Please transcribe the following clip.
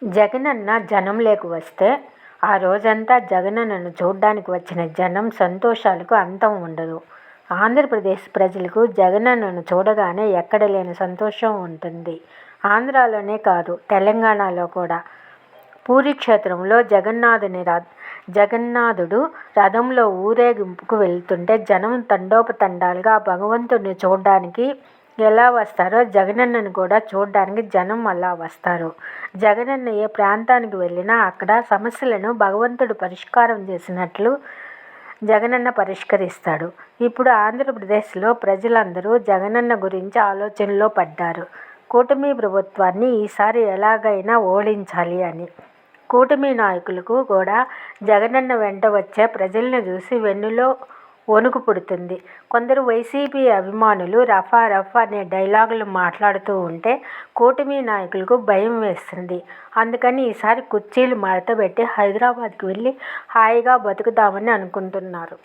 జగనన్న జనంలోకి వస్తే ఆ రోజంతా జగనన్నను చూడ్డానికి వచ్చిన జనం సంతోషాలకు అంతం ఉండదు. ఆంధ్రప్రదేశ్ ప్రజలకు జగనన్నను చూడగానే ఎక్కడ లేని సంతోషం ఉంటుంది. ఆంధ్రాలోనే కాదు, తెలంగాణలో కూడా. పూరీ క్షేత్రంలో జగన్నాథుడు రథంలో ఊరేగింపుకు వెళ్తుంటే జనం తండోపతండాలుగా భగవంతుడిని చూడ్డానికి ఎలా వస్తారో జగనన్నను కూడా చూడ్డానికి జనం అలా వస్తారు. జగనన్న ఏ ప్రాంతానికి వెళ్ళినా అక్కడ సమస్యలను భగవంతుడు పరిష్కారం చేసినట్లు జగనన్న పరిష్కరిస్తాడు. ఇప్పుడు ఆంధ్రప్రదేశ్లో ప్రజలందరూ జగనన్న గురించి ఆలోచనలో పడ్డారు. కూటమి ప్రభుత్వాన్ని ఈసారి ఎలాగైనా ఓడించాలి అని. కూటమి నాయకులకు కూడా జగనన్న వెంట వచ్చే ప్రజల్ని చూసి వెన్నులో వణుకు పుడుతుంది. కొందరు వైసీపీ అభిమానులు రఫా రఫా అనే డైలాగులు మాట్లాడుతూ ఉంటే కూటమి నాయకులకు భయం వేస్తుంది. అందుకని ఈసారి కుర్చీలు మడతపెట్టి హైదరాబాద్కు వెళ్ళి హాయిగా బతుకుదామని అనుకుంటున్నారు.